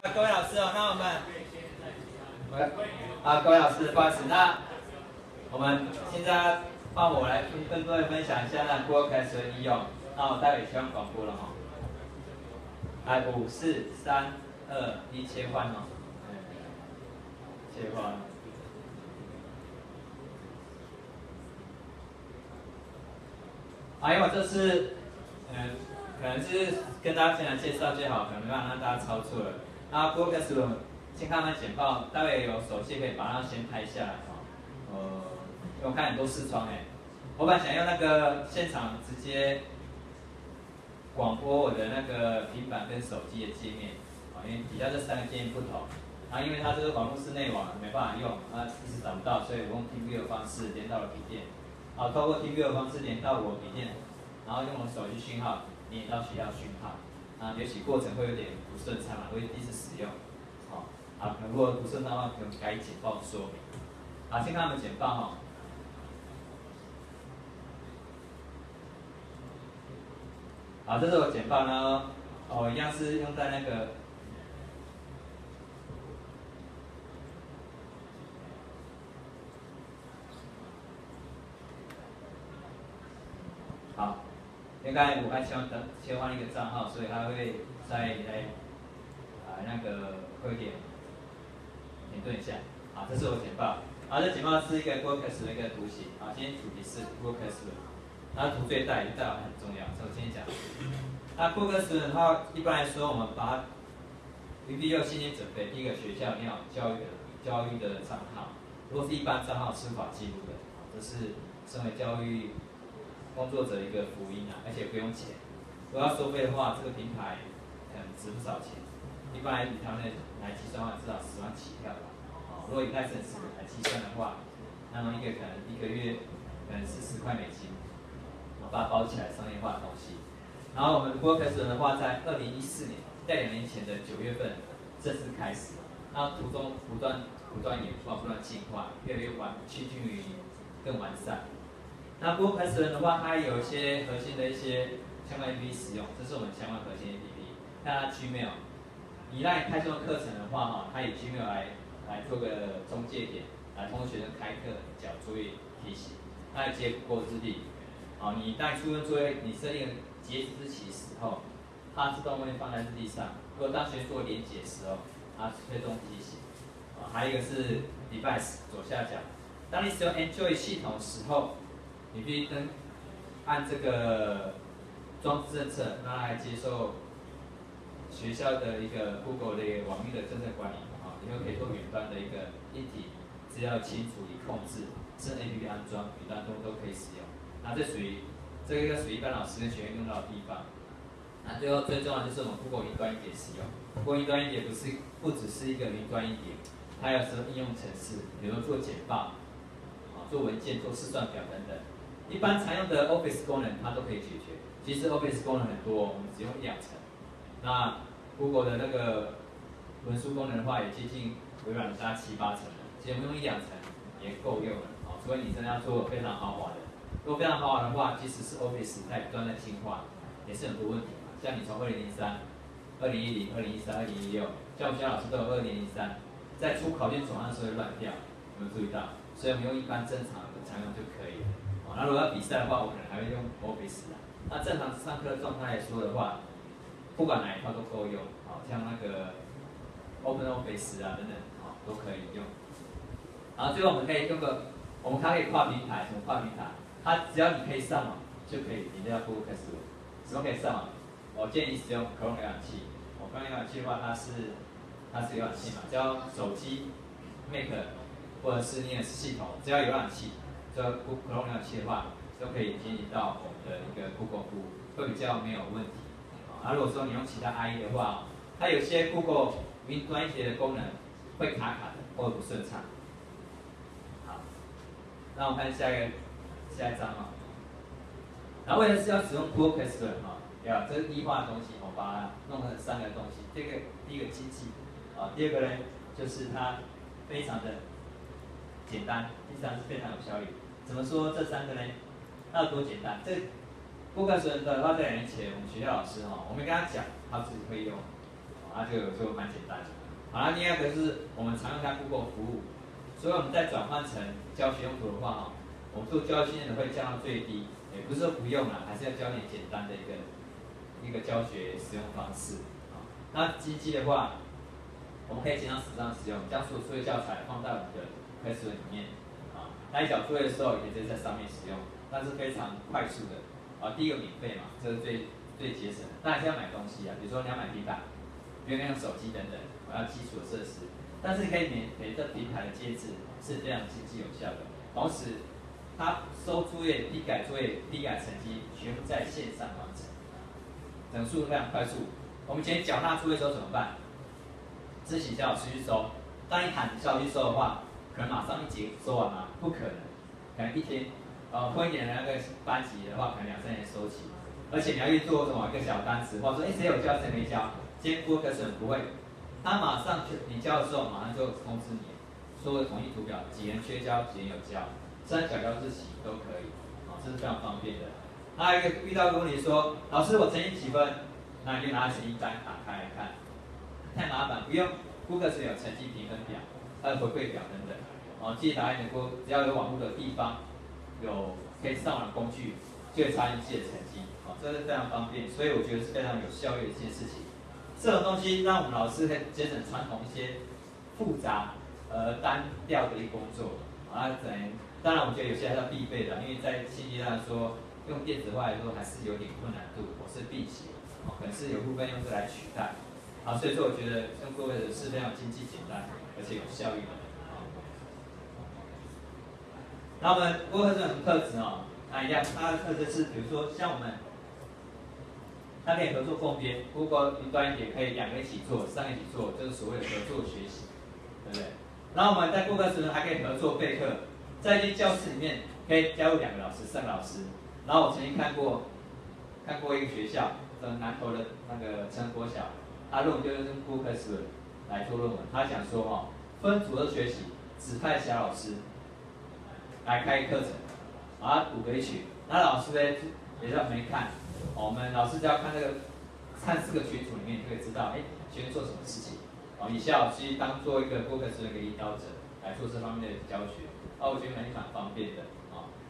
各位老师哦，那我们，各位老师，不好意思，那我们现在换我来跟各位分享一下那 Google Classroom 的应用。那我待会切换广播了哈。来，5、4、3、2、1，切换哦。切换。因为这是，可能是跟大家简单介绍就好，可能没办法让大家操作了。那 Google Classroom 先看看简报，待会有手机可以把它先拍下来哈。因为我看很多视窗我本来想用那个现场直接广播我的那个平板跟手机的界面，因为底下这3个界面不同。因为它这个网络是内网，没办法用，一直找不到，所以我用 TeamViewer 的方式连到了笔电。透过 TeamViewer 的方式连到我笔电，然后用我手机讯号连到学校讯号。也许过程会有点不顺畅会第一次使用。如果不顺畅的话，可能改简报说明。先看他们简报这是我简报呢，一样是用在那个。好，应该我还切换一个账号，所以它会再来那个会点停顿一下。这是我简报。这简报是一个 Google Classroom 的一个图形。今天主题是 Google Classroom， 它图最大，代表很重要，所以我今天讲。那 Google Classroom 的话，一般来说我们把它必要先准备。第一个，学校你要教育的账号，如果是一般账号是无法记录的，这是身为教育工作者的一个福音而且不用钱。如果要收费的话，这个平台值不少钱。一般以他们来计算的话，至少10万起跳吧。如果以泰森斯来计算的话，那么可能一个月可能是10块美金，把它包起来商业化的东西。然后我们 Google Classroom 的话，在2014年，在2年前的9月份正式开始。途中不断演化，不断进化，越来越趋近于更完善。那 Google Classroom 的话，它有一些核心的一些相关 APP 使用，这是我们相关核心 APP。那它 Gmail， 依赖开创课程的话它以 Gmail 来做个中介点，来通知学生开课、缴作业、提醒。它也接 Google 日历。你在出任作业，你设定截止日期的时候，它自动会放在日历上。如果当学生做连结的时候，它推动提醒。还有一个是 Device 左下角，当你使用 Android 系统的时候，你必须按这个装置政策，让它来接受学校的一个 Google 的一个网域的政策管理。你就可以做远端的一个硬体资料清处理控制，甚至 APP 安装，远端都可以使用。这属于一般老师跟学员用到的地方。最重要的就是我们 Google 云端硬碟使用。Google 云端硬碟不只是一个云端硬碟，它有时候应用程式，比如说做简报、做文件、做试算表等等。一般常用的 Office 功能它都可以解决。其实 Office 功能很多，我们只用1-2层。那 Google 的那个文书功能的话，也接近微软大概7-8层了。其实我们用1-2层也够用了。除非你真的要做非常豪华的。如果非常豪华的话，即使是 Office 在不断的进化，也是很多问题。像你从2003、2010、2013、2016，像我们学校老师都有2003，在出考卷总案的时候会乱掉，有没有注意到？所以我们用一般正常的常用就可以了。那如果要比赛的话，我可能还会用 Office 那正常上课的状态来说的话，不管哪一套都够用。像那个 OpenOffice 等等，都可以用。然后最后我们可以它可以跨平台，什么跨平台？它只要你可以上网就可以，你就要 Google Classroom。什么可以上网？我建议使用 Chrome 浏览器。Chrome 浏览器的话，它是浏览器嘛，只要手机、Mac 或者是 Linux 系统，只要有浏览器，只要 Chrome 浏览器的话，都可以接引到我们的一个 Google 服务，会比较没有问题。如果说你用其他 IE 的话，它有些 Google 云端一些的功能会卡的，或者不顺畅。好，那我们看下一张然后为了是要使用 Google Classroom 这是异化的东西，我把它弄成3个东西。第一个经济，第二个呢就是它非常的简单，第3是非常有效率。怎么说这3个呢？它有多简单？这 Google Classroom 的话，在2年前我们学校老师我们跟他讲，他自己会用。那就蛮简单的。好，那另外一个是我们常用它 Google 服务，所以我们在转换成教学用途的话，我们做教育训练的会降到最低，也不是说不用啦，还是要教你简单的一个教学使用方式。那机器的话，我们可以经常实战使用，将所有作业教材放在我们的Classroom里面。那一小作业的时候，也可以直接在上面使用，那是非常快速的。第一个免费嘛，这是最节省的。当然是要买东西啊，比如说你要买平板，不用用手机等等，我要基础的设施。但是你可以免费这平台的接字是非常经济有效的。同时，它收作业、批改作业、批改成绩全部在线上完成，整速非常快速。我们以前缴纳作业的时候怎么办？自己叫老师去收。当你喊叫去收的话，可能马上一节收完吗？不可能，可能一天。混一点的那个班级的话，可能2、3年收齐。而且你要去做什么一个小单词，或者说谁有教谁没教，今天Google Classroom不会，他马上就你教的时候，马上就通知你，所有的统一图表，几人缺教，几人有教，3角交日期都可以，这是非常方便的。还有一个遇到一个问题说，老师我成绩几分？那你就拿成绩单打开来看，太麻烦，不用 Google 是有成绩评分表，还有回馈表等等。记得打开你的只要有网络的地方，有可以上网的工具，就会查你自己的成绩。这是非常方便，所以我觉得是非常有效率的一件事情。这种东西让我们老师可以节省传统一些复杂单调的一工作。当然我觉得有些还是要必备的，因为在现阶段说用电子化来说还是有点困难度，我是必写，可能是有部分用这来取代。所以说我觉得用Google是非常经济简单而且有效率的。那我们Google这种特质一样，它的特质是，比如说像我们。它可以合作共编 ，Google 云端一点可以2个一起做，3个一起做，就是所谓的合作学习，对不对？然后我们在Google时还可以合作备课，在一间教室里面可以加入2个老师、3个老师。然后我曾经看过一个学校，南投的那个成国小，他论文就是用Google时来做论文，他讲说分组的学习，指派小老师来开课程，把它5个一群，那老师呢也在旁边看。我们老师只要看4个群组里面，就可以知道，学生做什么事情。以小老师当做一个Google的一个引导者来做这方面的教学，我觉得蛮方便的。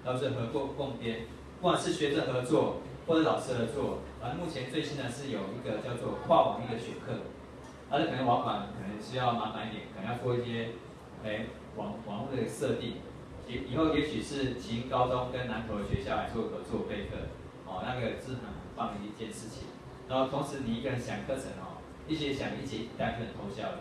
都是合作共编，不管是学生合作或者老师合作。目前最新的是有一个叫做跨网一个选课，这可能网管可能需要麻烦一点，可能要做一些网络的设定。以后也许是启英高中跟南投的学校来做合作备课。那个是很棒的一件事情。然后同时你一个人想课程一起想一起带就很偷笑的。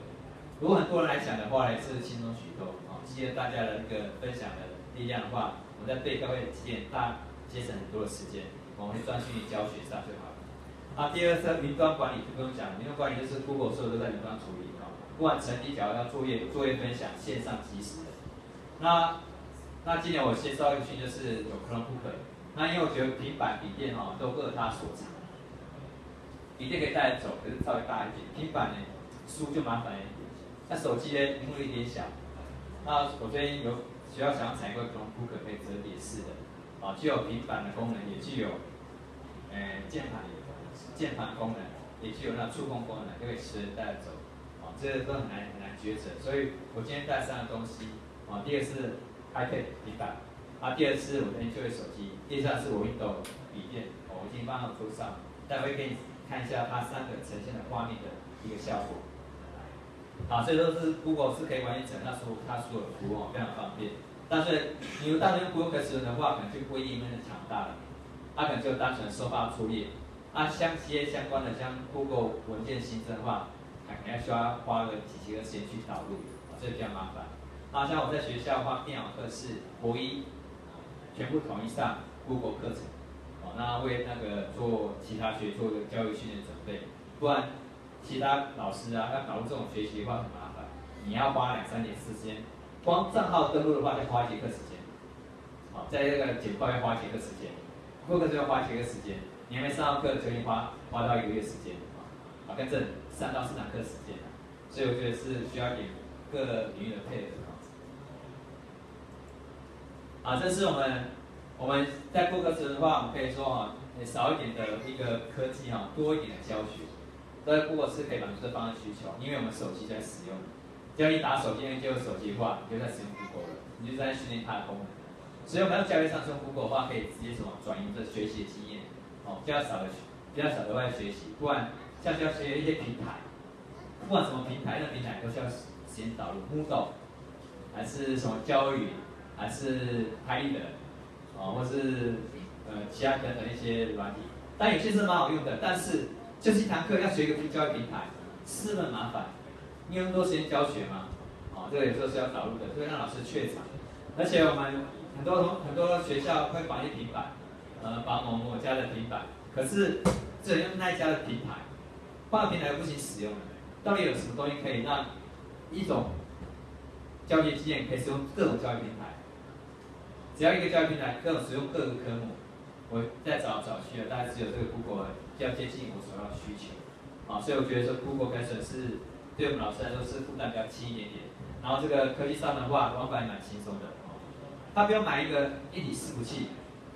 如果很多人来想的话呢，是轻松许多。记得大家的一个分享的力量的话，我们在备课会节省很多的时间，我们会专心于教学上就好了。第二是云端管理就不用讲，云端管理就是 Google 所有都在云端处理。不管成绩表要作业分享，线上即时的。那今年我介绍一个讯就是有 Chromebook。那因为我觉得平板、笔电都各有它所长，笔电可以带着走，可是稍微大一点；平板呢，书就麻烦一点。那手机呢，屏幕有点小。那我最近有学校想要采购Chromebook可以折叠式的，具有平板的功能，也具有键盘功能，也具有那触控功能，就可以随时带着走。这个都很难抉择，所以我今天带3个东西。第一个是 iPad 平板。第二是我的就业手机，第三是我 Windows 笔电，我已经放到桌上，待会给你看一下它3个呈现的画面的一个效果。这都是 Google 是可以完成它所有的服务，非常方便。但是你如单纯 Google 使用的话，可能就不会页面很强大了，可能就单纯收发作业。相关的像 Google 文件新增的话，可能需要花个几个时间去导入，这比较麻烦。像我在学校的话，电脑课是国一。全部统一上 Google 课程，那为做其他学做一个教育训练准备，不然其他老师要导入这种学习的话很麻烦，你要花2、3点时间，光账号登录的话就花1节课时间，在这个简报要花1节课时间，Google 就要花1节课时间，你还没上到课就已经花到1个月时间，跟这3到4堂课时间，所以我觉得是需要一点各领域的配合。这是我们在Google时的话，我们可以说少一点的一个科技多一点的教学。所以 Google 是可以满足这方面需求，因为我们手机在使用，只要你打手机就有手机化，你就在使用 Google 了，你就在训练它的功能。所以我们要教育上用 Google 的话，可以直接什么转移这学习的经验，比较少额外学习，不然像需要学一些平台，不管什么平台，那平台都需要时间导入 ，Moodle 还是什么教育，还是拍立得，或是其他等等一些软体，但有些是蛮好用的，但是就是一堂课要学一个教育平台，是很麻烦，因为那么多时间教学嘛，这个有时候是要导入的，所以让老师怯场，而且我们很多学校会绑一些平板，绑某某家的平板，可是只能用那一家的平台，换个平台又不行使用了。到底有什么东西可以让一种教学经验可以使用各种教育平台？只要一个教育平台，各种使用各个科目，我再找去了，大概只有这个 Google 比较接近我所要的需求，所以我觉得说 Google Classroom 是对我们老师来说是负担比较轻一点点。然后这个科技上的话，玩法也蛮轻松的，他不用买一个一体伺服器，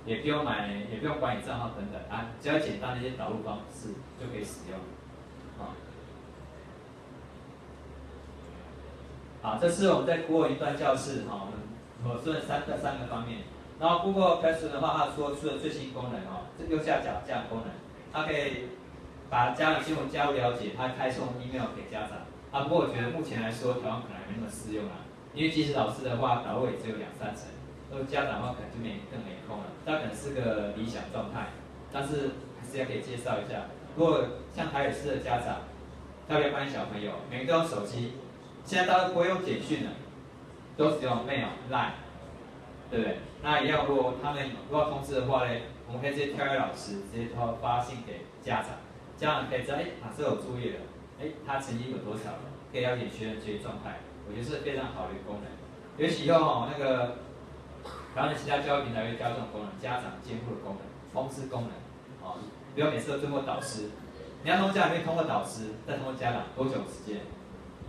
也不用管理账号等等只要简单的一些导入方式就可以使用，好，这是我们在 Google 云端教室，我说了三个方面。然后 Google Classroom 的话，它说出了最新功能，这右下角这样的功能，它可以把家长新闻加入了解，它开送 email 给家长。不过我觉得目前来说，台湾可能还没那么适用啦，因为即使老师的话，导入也只有2-3成，家长的话可能就更没空了。它可能是个理想状态，但是还是要可以介绍一下。如果像台北市的家长，特别关心小朋友，每个都用手机，现在大家不会用简讯了，都使用 mail、line， 对不对？那一样，如果他们如果通知的话呢，我们可以直接挑给老师，直接发信给家长，家长可以知道，老师有作业了。他成绩有多少了？可以了解学生学习状态，我觉得是非常好的一个功能。尤其以后那个台湾的其他教育平台会加这种功能，家长监护的功能、通知功能，不要每次都通过导师，你要通过家长，可以通过导师，再通过家长，多久时间？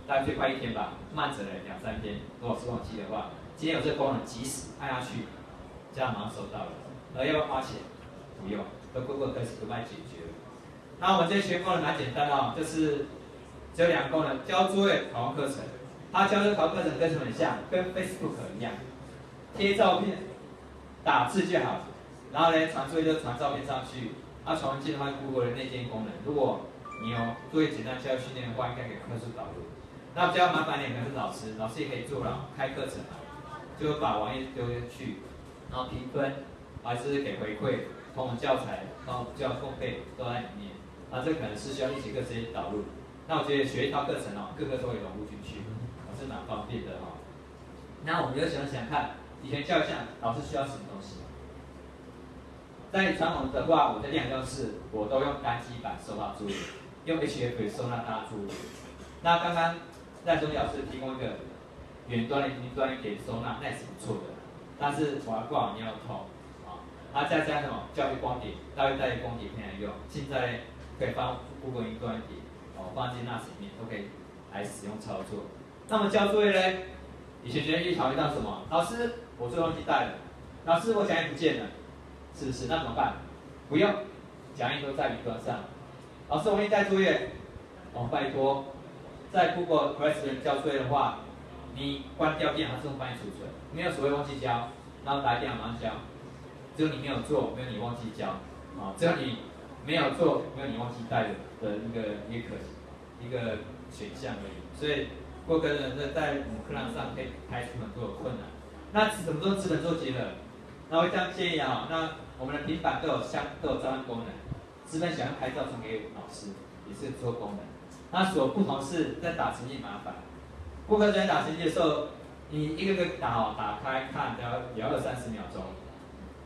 大概最快1天吧，慢者2-3天。如果是忘记的话，今天有这个功能，及时按下去，家长马上收到了。要不要花钱？不用，都 Google Classroom 帮你解决了。那我们这学功能蛮简单就是只有2个功能：交作业、讨论课程。它交作业、讨论课程跟什么很像？跟 Facebook 一样，贴照片、打字就好。然后呢，传作业就传照片上去。传文件的话 ，Google 的内建功能。如果你有作业简单需要训练的话，应该给课程导入。那比较麻烦点可能是老师也可以做开课程就把网页丢进去，然后评分，还是给回馈，同我们教材、教供备都在里面。这可能是需要一节课直接导入。那我觉得学一套课程各个都会融入进去，是蛮方便的那我们就想看，以前教育上老师需要什么东西？在传统的话，我的练教室我都用单机版收纳作业，用 HF 收纳大作业。那刚刚赖中老师提供一个远端的、云端给收纳，那也是不错的。但是我要挂网要通再加什么教育光碟，大约带光碟片来用。现在可以放 Google 云端碟，放进 NAS 里面都可以来使用操作。那么交作业呢？以前学生一讨论到什么？老师，我作业忘记带了。老师，我讲义不见了，是不是？那怎么办？不用，讲义都在云端上。老师，我忘记带作业，拜托，在 Google Classroom 交作业的话，你关掉电脑，它自动帮你储存，没有所谓忘记交，然后来电脑马上交。只有你没有做，没有你忘记交，只有你没有做，没有你忘记带的一个选项而已。所以过个人在我们课堂上可以排除很多的困难。那怎么做资本做结合？那我这样建议那我们的平板都有照相功能，资本想要拍照传给老师也是做功能。那所不同是在打成绩麻烦。顾客在打成绩的时候，你一个个打开看也要20-30秒钟。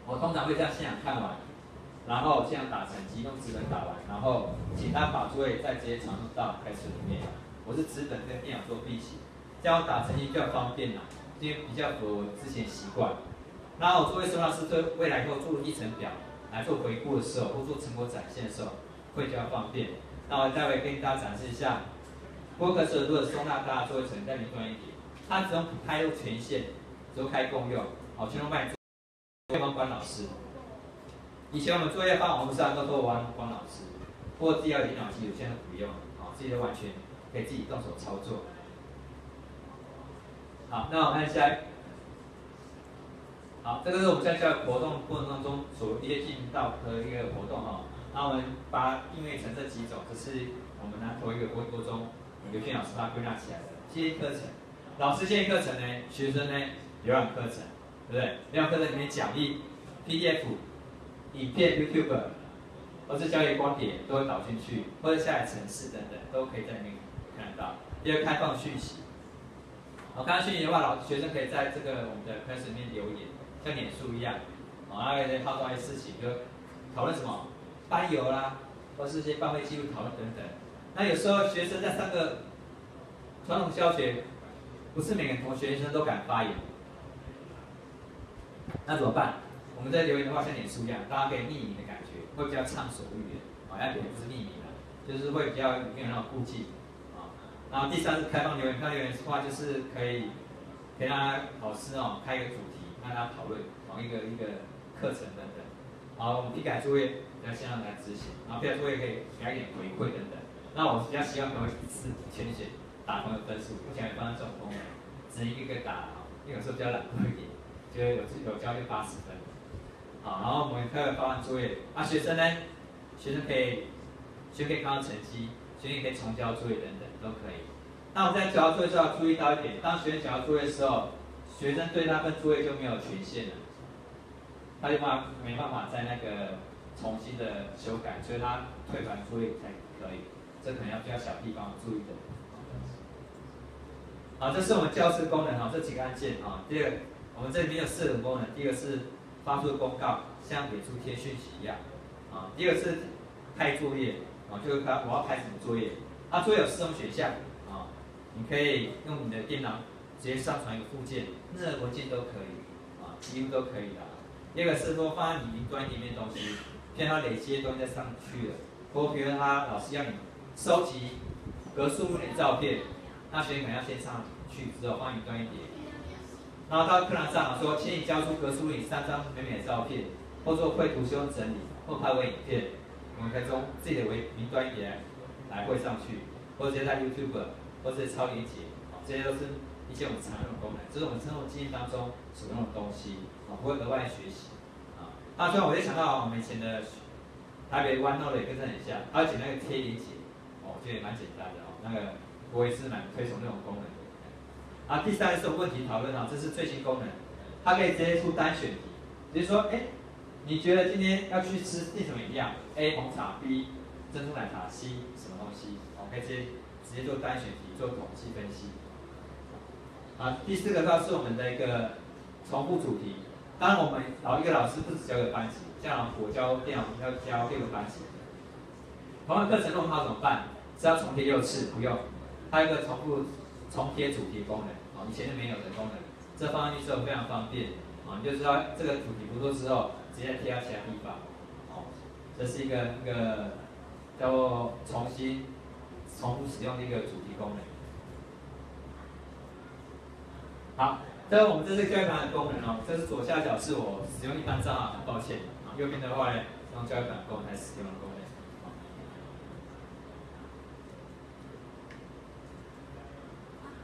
我通常会这样现场看完，然后这样打成绩，用纸本打完，然后请他把作业再直接传入到Classroom里面。我是纸本跟电脑做并行，这样我打成绩比较方便因为比较符合我之前习惯。然后我作业收纳是对未来以后做议程表来做回顾的时候，或做成果展现的时候会比较方便。那我待会跟大家展示一下，Google Classroom如果收纳大家作业成在云端一点，它只用开入权限，只用开共用，全都卖。对方关老师，以前我们作业放网络上都关老师，或自己要有电脑基础，现在不用，自己都完全可以自己动手操作。好，那我们看下来。好，这个是我们在教育活动过程当中所列进到的一个活动哈。那我们把它定位成这几种，这是我们拿头一个国中刘俊老师他归纳起来的建议课程。老师建议课程呢，学生呢浏览课程，对不对？浏览课程里面讲义、PDF、影片、YouTube， 或是教育光碟都会导进去，或者下载程式等等，都可以在里面看得到。第二，开放讯息。开放讯息的话，学生可以在这个我们的课程里面留言。像脸书一样，然后号召一些事情，就讨论什么班游啦，或是一些班会记录讨论等等。那有时候学生在上个传统教学，不是每个学生都敢发言，那怎么办？我们在留言的话，像脸书一样，大家可以匿名的感觉，会比较畅所欲言。要点不是匿名的，就是会比较没有那种顾忌。然后第三是开放留言，开放留言的话就是可以让老师开一个主题。让大家讨论一个课程等等，好，我们批改作业要线上来执行，然后批改作业可以给他一点回馈等等。那我比较希望朋友一次全写打朋友分数，目前也放在这种功能，只一个打，因为有时候比较懒惰一点，就有交就80分。好，然后我们开始发完作业，学生呢，学生可以看到成绩，学生也可以重交作业等等都可以。那我们在交作业时候要注意到一点，当学生交作业的时候。学生对那份作业就没有权限了，他就没办法在那个重新的修改，所以他退还作业才可以。这可能要比较小地方注意的。好，这是我们教室功能这几个按键第二个，我们这里面有4种功能，第一个是发出公告，像脸书贴讯息一样第二个是开作业就是我要开什么作业。作业有4种选项你可以用你的电脑。直接上传一个附件，任何文件都可以几乎都可以的。第二个是说放在你云端里面的东西，骗他累积的东西再上去了，或比如他老师要你收集格数目的照片，那学生可能要先上去之后放云端一叠，然后到课堂上说，请你交出格数里3张美美的照片，或做绘图修正整理，或拍为影片，我们可以从自己的云端一叠来汇上去，或者直接在 YouTube 或者超连结，这些都是。一些我们常用的功能，这是我们生活经验当中所用的东西不会额外学习最后我就想到我们以前的台北OneNote也跟这很像，它剪那个贴连结我觉得也蛮简单的那个我也是蛮推崇这种功能的第三个是问题讨论这是最新功能，它可以直接出单选题，比如说你觉得今天要去吃订什么饮料 ？A 红茶 ，B 珍珠奶茶 ，C 什么东西？可以直接做单选题，做统计分析。第4个是我们的一个重复主题。当然，我们一个老师不只教一个班级，像我教电脑要教6个班级。同样课程弄好怎么办？是要重贴6次？不用，它有一个重贴主题功能以前就没有的功能。这放上去之后非常方便你就知道这个主题不错之后，直接贴到其他地方这是一个叫做重复使用的一个主题功能。好，我们这是教育版的功能这是左下角是我使用一般账号，很抱歉右边的话呢，用教育版功能来使用的功能。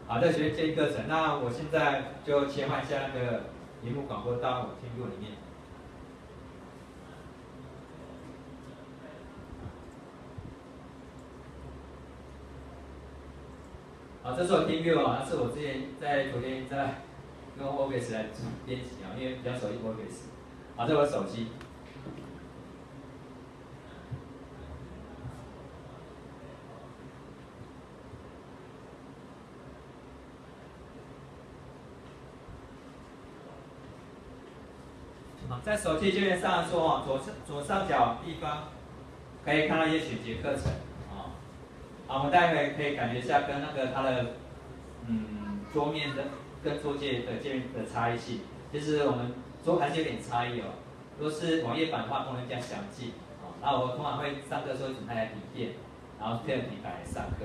好，这学建议课程，那我现在就切换一下那个荧幕广播到我听录里面。这是我听 view 那是我之前昨天在用 Office 来编辑因为比较熟悉 Office。这是我的手机。在手机界面上说左上角地方可以看到一些选节课程我们待会可以感觉一下跟那个它的桌面的跟桌界的界面的差异性，其实我们还是有点差异如果是网页版的话，功能比较详尽然后我通常会上课的时候准备笔电，然后配合平板来上课。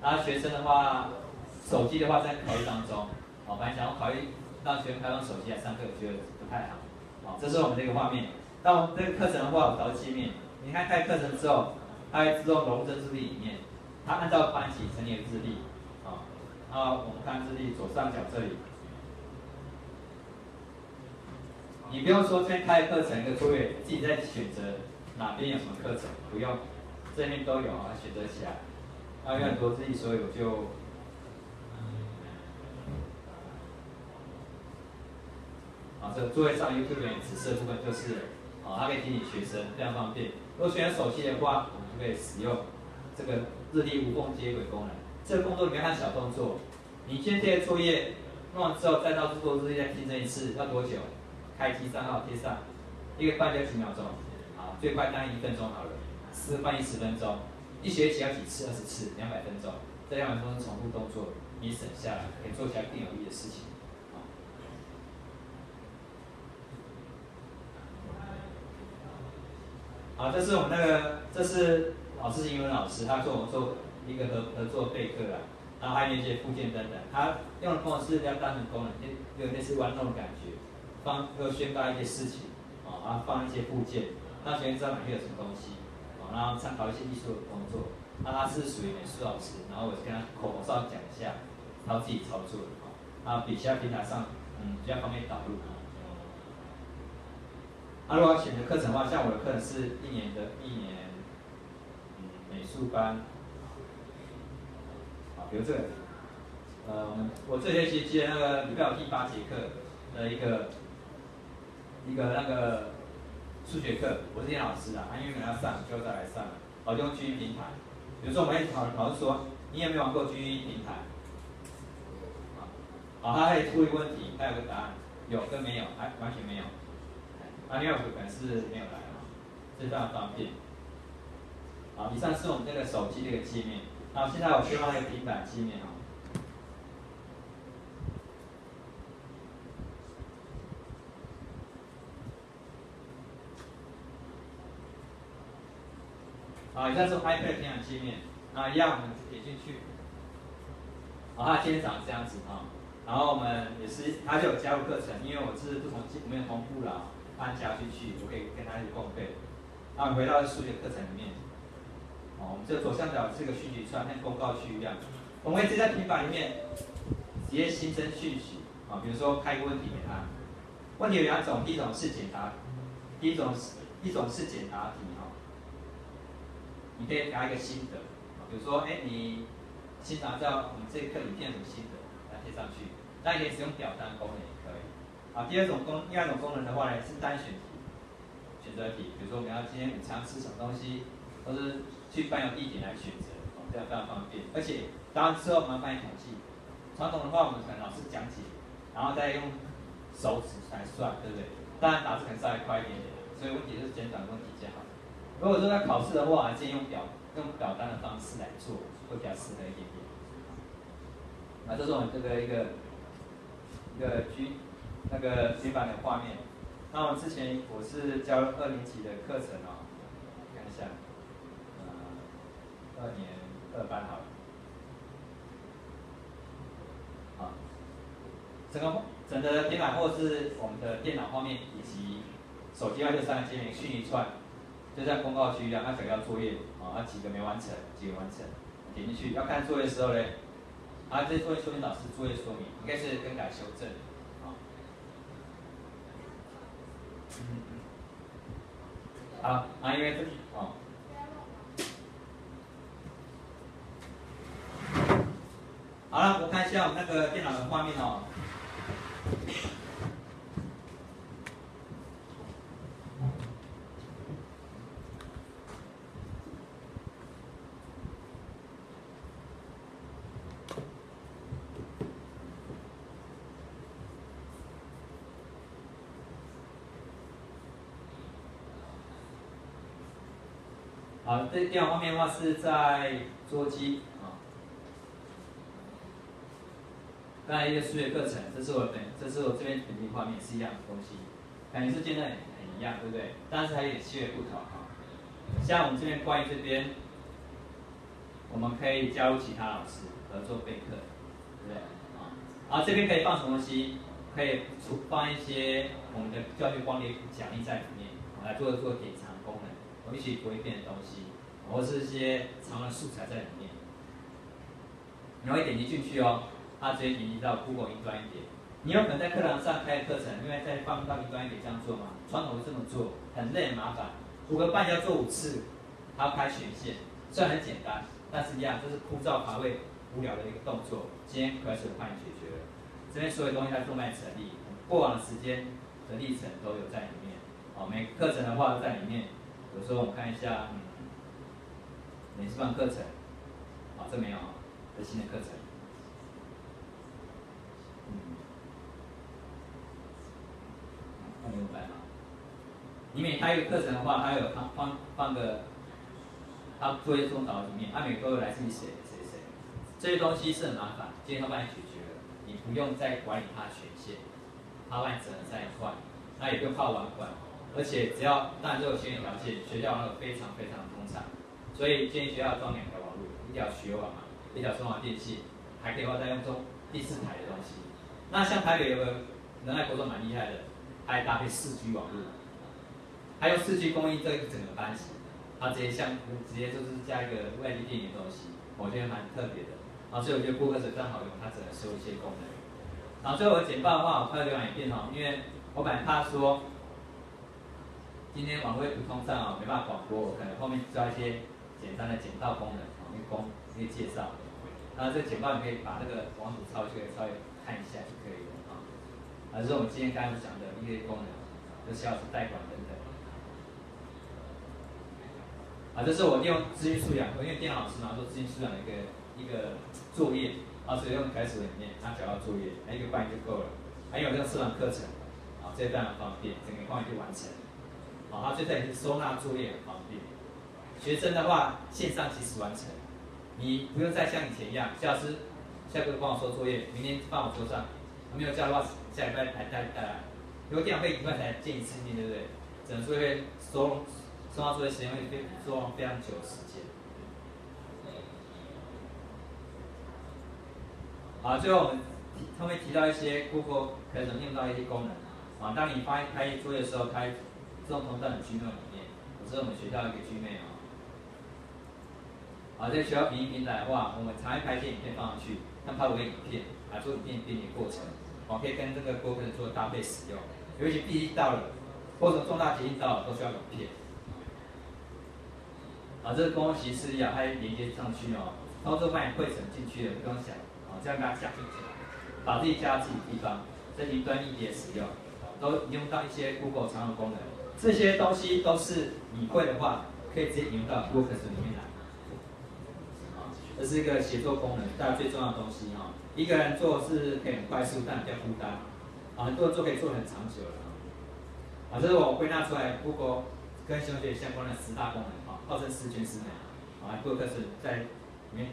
然后学生的话，手机的话在考虑当中本来想要考虑让学生开放手机来上课，我觉得不太好这是我们这个画面。那我们这个课程的话，我导入界面，你看开课程之后。它会自动融入这日历里面。它按照班级整理的日历，然后我们看日历左上角这里，你不用说这边开课程一个作业，自己再选择哪边有什么课程，不用，这边都有啊，选择起来。有很多日历，所以我就。这个作业上 YouTube 指示的部分就是，它可以提醒学生，非常方便。如果选手机的话，我们就可以使用这个日历无缝接轨功能。这个工作里面看小动作，你今天这些作业弄完之后，再到做日历再订正一次，要多久？开机账号贴上，1个半就几秒钟，最快当然1分钟好了，4个半10分钟，一学期要几次？20次，200分钟，这200分钟重复动作，你省下来，可以做起来更有意义的事情。这是我们这是老师是英文老师，他我们做一个合作备课啦，然后还有一些附件等等，他用的功能是比较单纯功能，有类似玩弄的感觉，又宣告一些事情，然后放一些附件，让学生知道哪些有什么东西，然后参考一些艺术的工作。那他是属于美术老师，然后我跟他口头上讲一下，然后自己操作的，比其他平台上比较方便导入。如果要选择课程的话，像我的课程是1年美术班，比如这个，我这学期接那个礼拜有第8节课的一个那个数学课，我是电脑老师啊，因为要上就再来上，就用G1平台。比如说我们会讨论说，你有没有玩过G1平台？它可以出一个问题，它有个答案，有跟没有，完全没有。另外可能是没有来这非常方便。以上是我们这个手机的一个界面。现在我切换一个平板界面以上是 iPad 平板界面。一样我们点进去。它今天长这样子然后我们也是，它就有加入课程，因为我是我们有同步了。按加进去，我可以跟它一起共备。我们回到数学课程里面，我们这左上角是个讯息串，跟公告区一样。我们会直接在平板里面直接新增讯息比如说开一个问题给他，问题有2种，第一种是简答，一种是简答题你可以给他一个心得比如说你新拿到我们这一课影片有什么心得，来贴上去。那你可以使用表单功能也可以。另外一种功能的话呢，是单选题、选择题。比如说我们要今天午餐吃什么东西，或是去班游地点来选择，这样非常方便。而且答完之后我们要帮你统计。传统的话，我们可能老师讲解，然后再用手指来算，对不对？当然打字可能稍微快一点点，所以问题就是简短问题比较好。如果说在考试的话，建议用表单的方式来做，会比较适合一点点。这是我们这个一个平板的画面。那我们之前我是教2年级的课程看一下，2年2班好了。整个平板或是我们的电脑画面以及手机外这3个界面讯息串，就像公告区一样，那可能要作业几个没完成，几个完成，点进去要看作业的时候呢。这作业说明老师作业说明，应该是更改修正因为好了，我看一下我们那个电脑的画面这电脑画面的话是在桌机刚才一个数学课程，这是我这边本地画面是一样的东西，感觉是见得很一样，对不对？但是还有点细微不同像我们这边关于这边，我们可以加入其他老师合作备课，对不对？然后这边可以放什么东西？可以放一些我们的教学光碟奖励在里面，来做典藏功能，我们一起读一遍的东西。或是一些长的素材在里面。你会点击进去哦，它直接点击到 Google 云端一点。你有可能在课堂上开课程，因为在放到云端一点这样做嘛，传统是这么做，很累很麻烦，5个半要做5次，还要开权限，虽然很简单，但是一样这是枯燥乏味、无聊的一个动作。今天开始我帮你解决了，这边所有东西它动态成立，过往的时间的历程都有在里面。哦，每个课程的话都在里面。有时候我们看一下，美术班课程，啊，这没有，这新的课程。放牛白嘛。你每开一个课程的话，它有放个，它作业中导里面，每个都有来自于谁，这些东西是很麻烦，今天都帮你解决了，你不用再管理它的权限，它帮你整合在一块，那也不用靠网管，而且只要当然都有先决条件，学校那个非常非常通畅，所以建议学校装2条网络，一条学网嘛，一条中华电信，还可以的话再用第4台的东西。那像台北有个仁爱国中蛮厉害的，还搭配4G 网络，还有4G 供应这一整个班级，它直接就是加一个外地电源的东西，我觉得蛮特别的。所以我觉得Google是非常好用，它只能收一些功能。然后最后简报的话，我快浏览一遍因为我本来怕说今天网络不通畅没办法广播，我可能后面加一些简单的简报功能一个介绍。然后这个简报你可以把那个网址抄去，稍微看一下就可以了这是我们今天刚刚讲的一些功能，就像是代管等等。这是我利用资讯素养，因为电脑老师做资讯素养的一个作业，所以用开始里面找到作业，1个半就够了。还有这个社团课程，这非常方便，整个画面就完成。它最特别是收纳作业很方便。学生的话，线上即时完成，你不用再像以前一样，教师下课帮我收作业，明天放我桌上，没有交的话，下礼拜还带来。因为电脑会1块才见一次面，对不对？整个作业收到作业时间会收非常久的时间。最后我们后面提到一些 Google 可能用到一些功能。当你开作业的时候，开自动通道的 Gmail 里面，这是我们学校一个 Gmail。在学校影音平台的话，我们常会拍一些影片放上去，像拍5个影片，做影片编辑过程，可以跟这个 Google 做搭配使用。尤其毕业到了，或者重大节庆到了，都需要影片。这个公共形式它连接上去操作把你汇成进去了，不用想，这样给它加进去，把自己加到自己地方，在云端硬碟使用，都用到一些 Google 常用功能。这些东西都是你会的话，可以直接引用到 Google 里面来。这是一个协作功能，大家最重要的东西一个人做是可以很快速，但比较孤单。很多人做可以做很长久了。这是我归纳出来 Google 跟行动学相关的10大功能号称十全十美。Google 是在里面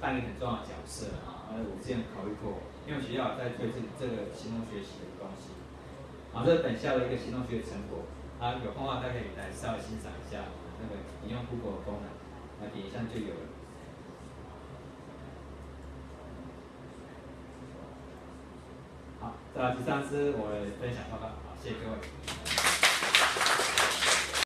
扮演很重要的角色。我之前考虑过，因为学校在推这个行动学习的东西。这是本校的一个行动学成果。有空的话大家可以来稍微欣赏一下那个引用 Google 的功能，点一下就有了。以上是我的分享报告，谢谢各位。